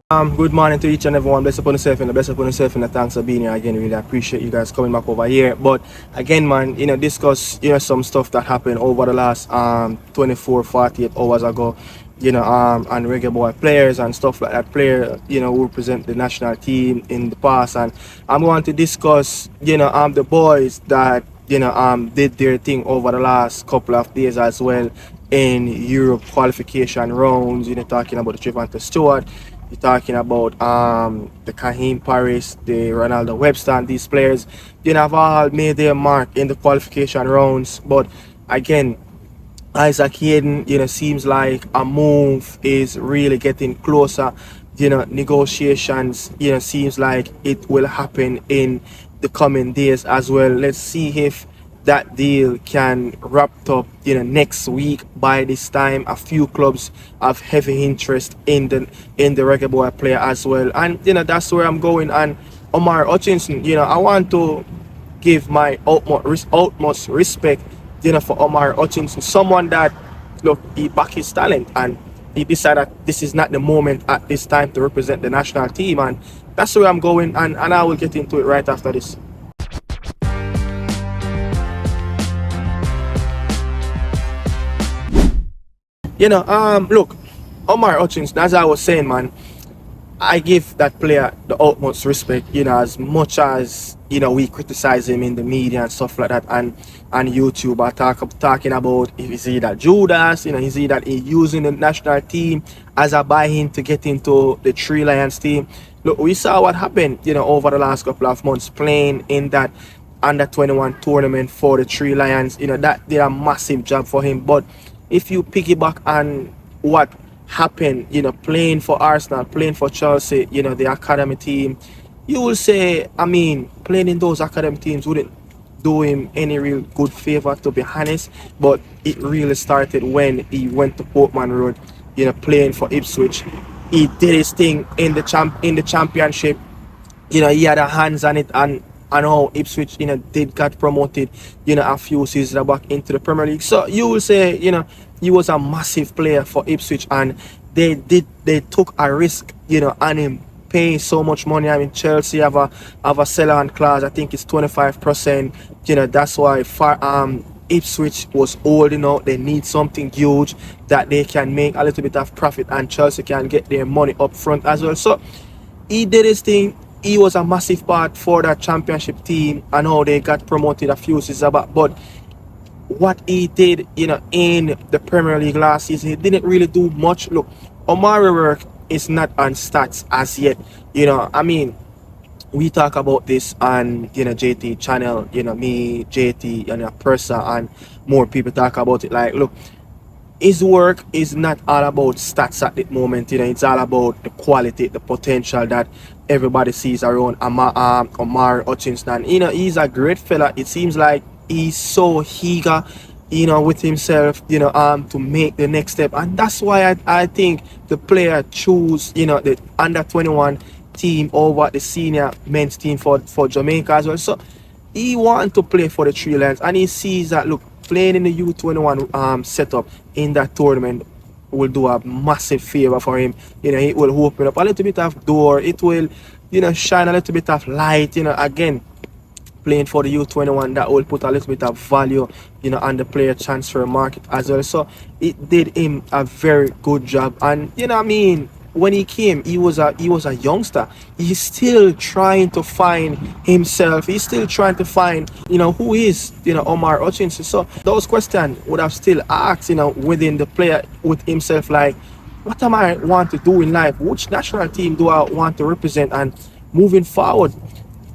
Good morning to each and everyone. Bless upon yourself and the best upon yourself and the thanks for being here again. Really appreciate you guys coming back over here. But again, man, discuss some stuff that happened over the last 24, 48 hours ago. And reggae boy players and stuff like that. Player, who represent the national team in the past, and I'm going to discuss, the boys that did their thing over the last couple of days as well in Europe qualification rounds. Talking about the Trevante Stewart. You're talking about the Kaheem Paris, the Ronaldo Webster, and these players, have all made their mark in the qualification rounds. But again, Isaac Hayden, seems like a move is really getting closer. Negotiations, seems like it will happen in the coming days as well. Let's see if that deal can wrap up next week. By this time, a few clubs have heavy interest in the reggae boy player as well, and that's where I'm going. And Omari Hutchinson, I want to give my utmost respect for Omari Hutchinson, someone that, look, he back his talent and he decided that this is not the moment at this time to represent the national team, and that's where I'm going, and I will get into it right after this. Look, Omari Hutchinson, as I was saying, man, I give that player the utmost respect, as much as, we criticize him in the media and stuff like that, and YouTube are talking about, is he that Judas, is he that he using the national team as a buy-in to get into the Three Lions team. Look, we saw what happened, over the last couple of months playing in that under-21 tournament for the Three Lions. That did a massive job for him. But if you piggyback on what happened, playing for Arsenal, playing for Chelsea, the academy team, you will say, playing in those academy teams wouldn't do him any real good favor, to be honest. But it really started when he went to Portman Road, playing for Ipswich. He did his thing in the championship. He had a hands on it, and how Ipswich, did get promoted, a few seasons back into the Premier League. So you will say, he was a massive player for Ipswich, and they took a risk, on him paying so much money. Chelsea have a sell-on clause. I think it's 25%. That's why Ipswich was holding out. They need something huge that they can make a little bit of profit, and Chelsea can get their money up front as well. So he did his thing. He was a massive part for that championship team and how they got promoted a few seasons back. But what he did, in the Premier League last season, he didn't really do much. Look, Omari work is not on stats as yet. We talk about this on JT channel. Me, JT, Persa, and more people talk about it. Like, look, his work is not all about stats at the moment. It's all about the quality, the potential that everybody sees around Omari Hutchinson. He's a great fella. It seems like he's so eager, with himself, to make the next step. And that's why I think the player choose, the under-21 team over the senior men's team for Jamaica as well. So he wants to play for the Three Lions, and he sees that, look, playing in the U21 setup in that tournament will do a massive favor for him. It will open up a little bit of door. It will, shine a little bit of light. Again, playing for the U21, that will put a little bit of value, on the player transfer market as well. So it did him a very good job. And when he came, he was a youngster. He's still trying to find himself. He's still trying to find, who is, Omari Hutchinson. So those questions would have still asked, within the player with himself, like, what am I want to do in life? Which national team do I want to represent? And moving forward,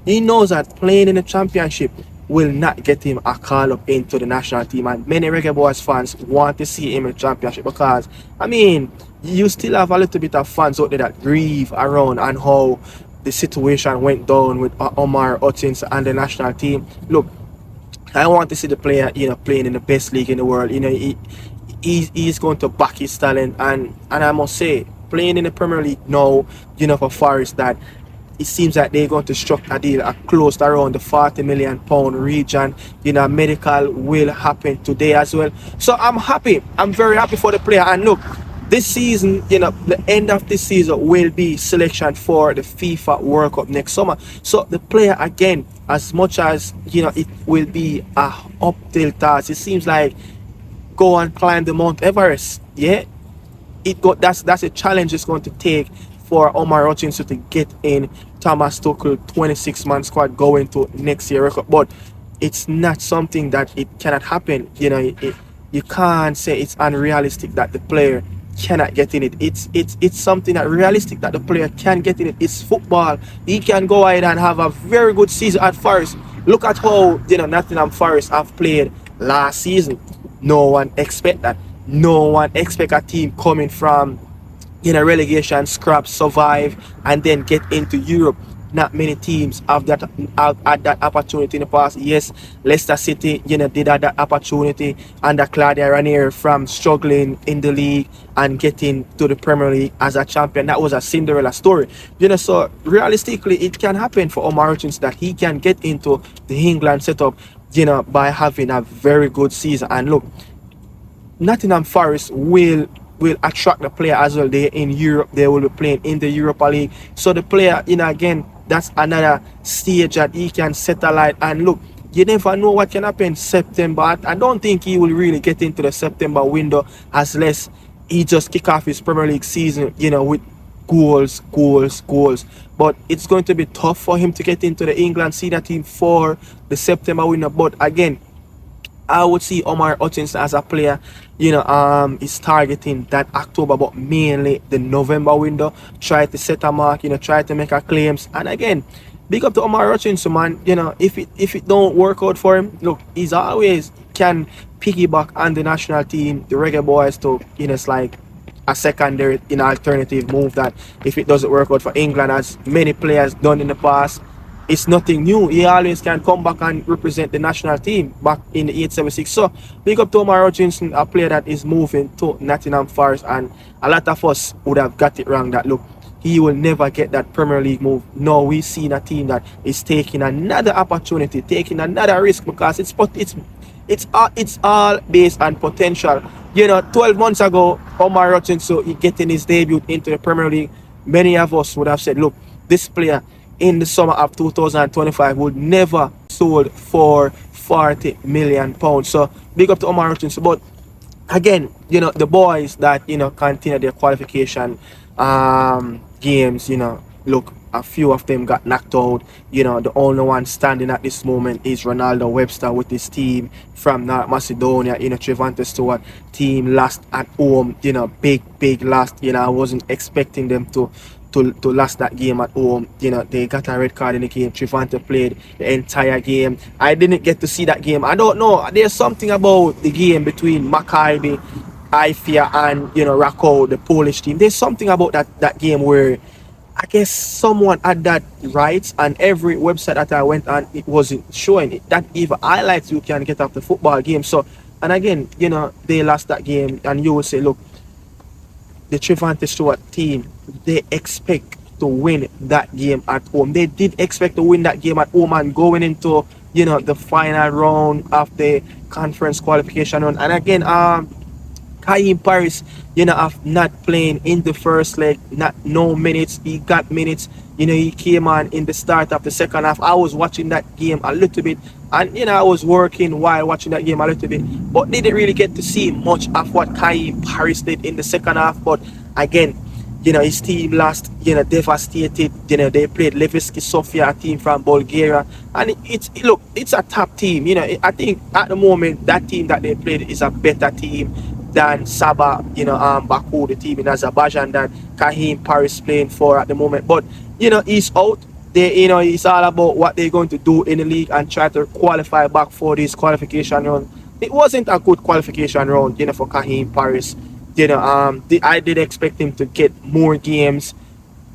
he knows that playing in the championship will not get him a call up into the national team, and many Reggae Boys fans want to see him in the championship because, you still have a little bit of fans out there that grieve around and how the situation went down with Omari Hutchinson and the national team. Look, I want to see the player, playing in the best league in the world. He's going to back his talent, and I must say, playing in the Premier League now, for Forest, that it seems like they're going to struck a deal close to around the £40 million region. Medical will happen today as well. So I'm happy. I'm very happy for the player. And look, this season, you know, the end of this season will be selection for the FIFA World Cup next summer. So the player, again, as much as, you know, it will be a uphill task, it seems like go and climb the Mount Everest. Yeah, that's a challenge it's going to take for Omari Hutchinson to get in Thomas Tuchel 26-man squad going to next year record. But it's not something that it cannot happen. You know, you can't say it's unrealistic that the player cannot get in it. It's something that realistic that the player can get in it. It's football. He can go ahead and have a very good season at Forest. Look at how, you know, Nottingham Forest have played last season. No one expect that. No one expect a team coming from, you know, relegation scrap, survive, and then get into Europe. Not many teams have had that opportunity in the past. Yes, Leicester City, you know, did have that opportunity under Claudia Ranieri from struggling in the league and getting to the Premier League as a champion. That was a Cinderella story. You know, so realistically, it can happen for Omari Hutchinson that he can get into the England setup, you know, by having a very good season. And look, Nottingham Forest will attract the player as well. They're in Europe, they will be playing in the Europa League. So the player, you know, again, that's another stage that he can set alight. And look, you never know what can happen September. I don't think he will really get into the September window unless he just kick off his Premier League season, you know, with goals. But it's going to be tough for him to get into the England senior team for the September window. But again, I would see Omari Hutchinson as a player, you know, is targeting that October, but mainly the November window. Try to set a mark, you know, try to make a claims. And again, big up to Omari Hutchinson, man. You know, if it don't work out for him, look, he's always can piggyback on the national team, the REGGAEBOYZ, to, you know, it's like a secondary, you know, alternative move that if it doesn't work out for England, as many players done in the past, it's nothing new. He always can come back and represent the national team back in the 876. So big up to Omari Hutchinson, a player that is moving to Nottingham Forest, and a lot of us would have got it wrong that look, he will never get that Premier League move. No, we've seen a team that is taking another opportunity, taking another risk, because it's all based on potential. You know, 12 months ago, Omari Hutchinson getting his debut into the Premier League, many of us would have said, look, this player in the summer of 2025 would never sold for £40 million. So big up to Omari Hutchinson. But again, you know, the boys that, you know, continue their qualification games, you know, look, a few of them got knocked out. You know, the only one standing at this moment is Ronaldo Webster with his team from North Macedonia. You know, Trevante Stewart team lost at home, you know, big loss. You know, I wasn't expecting them to last that game at home. You know, they got a red card in the game. Trevante played the entire game. I didn't get to see that game. I don't know, there's something about the game between Maccabi, Ifia, and, you know, Rakow, the Polish team. There's something about that game where I guess someone had that right, and every website that I went on, it wasn't showing it. That even highlights you can get off the football game. So, and again, you know, they lost that game, and you will say, look, the Trevante Stewart team, they expect to win that game at home. They did expect to win that game at home, and going into, you know, the final round of the conference qualification round. And again, Kaim Paris, you know, of not playing in the first leg, no minutes. He got minutes. You know, he came on in the start of the second half. I was watching that game a little bit, and, you know, I was working while watching that game a little bit, but didn't really get to see much of what Kaim Paris did in the second half. But again, you know, his team lost, you know, devastated. You know, they played Levski Sofia, a team from Bulgaria, and it's a top team. You know, I think at the moment that team that they played is a better team than SAGA, you know, Baku, the team in Azerbaijan that Kaim Paris playing for at the moment. But, you know, he's out. You know, it's all about what they're going to do in the league and try to qualify back for this qualification round. It wasn't a good qualification round, you know, for Kaim Paris. You know, I did expect him to get more games,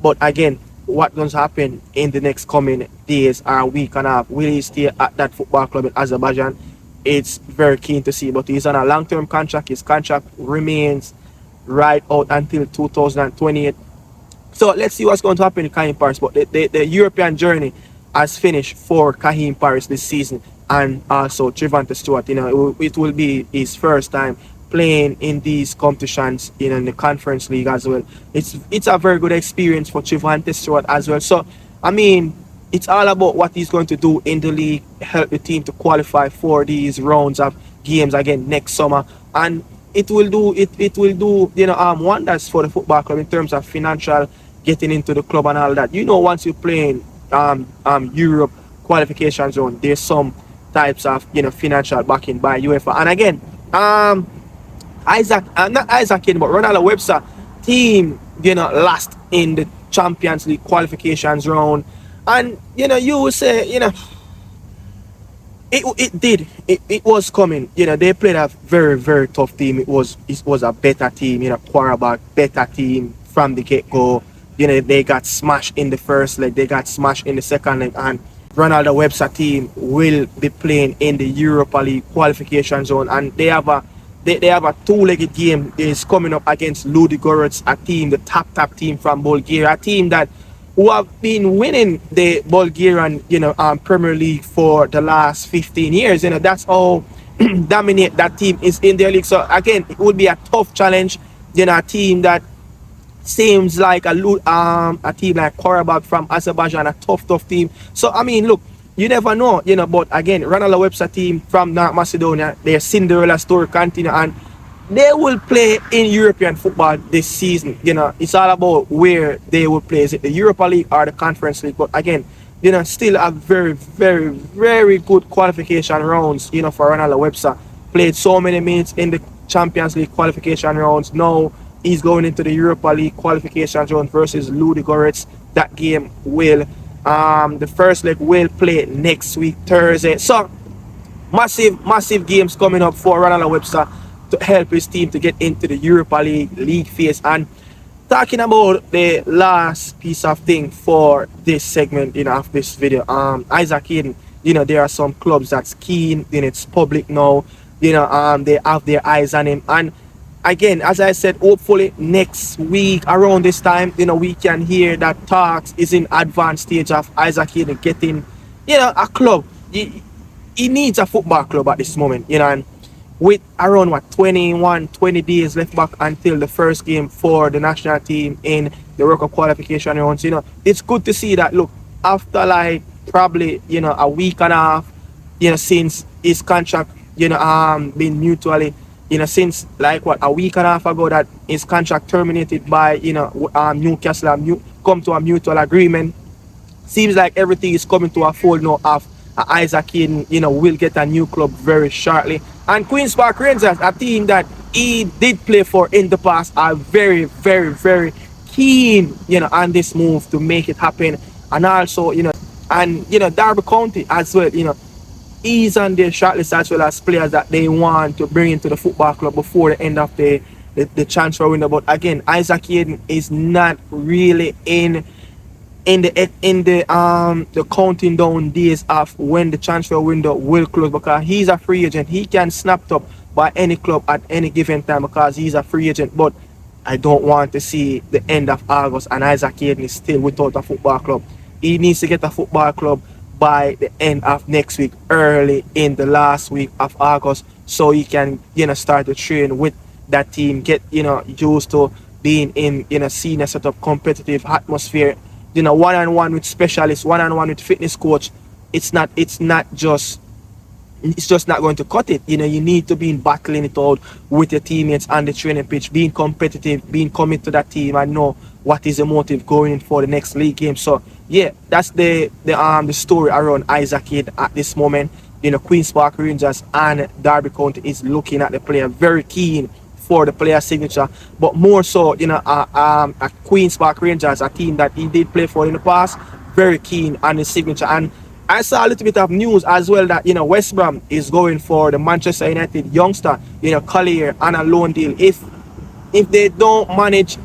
but again, what does happen in the next coming days or a week and a half? Will he stay at that football club in Azerbaijan? It's very keen to see, but he's on a long-term contract. His contract remains right out until 2028. So let's see what's going to happen in Kaim Paris. But the European journey has finished for Kaim Paris this season, and also Trevante Stewart. You know, it will be his first time playing in these competitions, in the Conference League as well. It's a very good experience for Trevante Stewart as well. So, I mean, it's all about what he's going to do in the league, help the team to qualify for these rounds of games again next summer, and it will do wonders for the football club in terms of financial, getting into the club and all that. Once you play in Europe qualification zone, there's some types of financial backing by UEFA. And again, not Isaac Hayden, but Ronaldo Webster team, last in the Champions League qualifications round. And you will say, it was coming. They played a very, very tough team. It was a better team, quarterback, better team from the get-go. They got smashed in the first leg, they got smashed in the second leg, and Ronaldo Webster team will be playing in the Europa League qualification zone, and they have a two-legged game is coming up against Ludogorets, a team, the top team from Bulgaria, a team that who have been winning the Bulgarian Premier League for the last 15 years. That's how dominant that team is in their league. So again, it would be a tough challenge. A team that seems like a team like Karabakh from Azerbaijan, a tough team. So I mean, look, you never know, but again, Ronaldo Webster team from North Macedonia, their Cinderella story continue, and they will play in European football this season. It's all about where they will play. Is it the Europa League or the Conference League? But again, still a very, very, very good qualification rounds, for Ronaldo Webster. Played so many minutes in the Champions League qualification rounds. Now he's going into the Europa League qualification round versus Ludogorets. That game will, the first leg will play next week, Thursday. So, massive games coming up for Ronaldo Webster to help his team to get into the Europa League phase. And talking about the last piece of thing for this segment, of this video, Isaac Hayden, there are some clubs that's keen, it's public now, they have their eyes on him. And again, as I said, hopefully next week around this time, we can hear that talks is in advanced stage of Isaac Hayden getting, a club. He needs a football club at this moment, and with around 20 days left back until the first game for the national team in the World Cup qualification rounds, it's good to see that, look, after like probably a week and a half, since his contract been mutually, since like a week and a half ago that his contract terminated by Newcastle, come to a mutual agreement. Seems like everything is coming to a fold now of Isaac Hayden, will get a new club very shortly. And Queen's Park Rangers, a team that he did play for in the past, are very, very, very keen, on this move to make it happen. And also, Derby County as well, he's on their shortlist as well as players that they want to bring into the football club before the end of the transfer window. But again, Isaac Hayden is not really in the counting down days of when the transfer window will close, because he's a free agent. He can snap up by any club at any given time because he's a free agent. But I don't want to see the end of August and Isaac Hayden is still without a football club. He needs to get a football club by the end of next week, early in the last week of August, so he can start to train with that team, get used to being in a senior setup, competitive atmosphere, one-on-one with specialists, one-on-one with fitness coach. It's just not going to cut it. You need to be battling it out with your teammates on the training pitch, being competitive, being committed to that team, and know what is the motive going in for the next league game. So yeah, that's the story around Isaac Hayden at this moment. Queen's Park Rangers and Derby County is looking at the player, very keen for the player signature, but more so, a Queen's Park Rangers, a team that he did play for in the past, very keen on his signature. And I saw a little bit of news as well that West Brom is going for the Manchester United youngster, Collier, on a loan deal. If they don't manage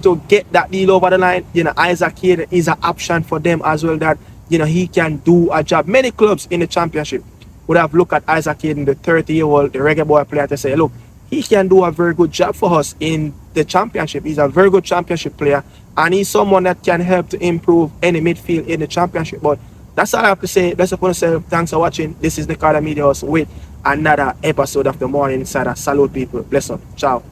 to get that deal over the line, Isaac Hayden is an option for them as well, that he can do a job. Many clubs in the championship would have looked at Isaac Hayden, the 30-year-old, the reggae boy player, to say, look, he can do a very good job for us in the championship. He's a very good championship player, and he's someone that can help to improve any midfield in the championship. But that's all I have to say. Let's say thanks for watching. This is Nicardo Media House with another episode of the Morning Insider. Salute people. Bless up. Ciao.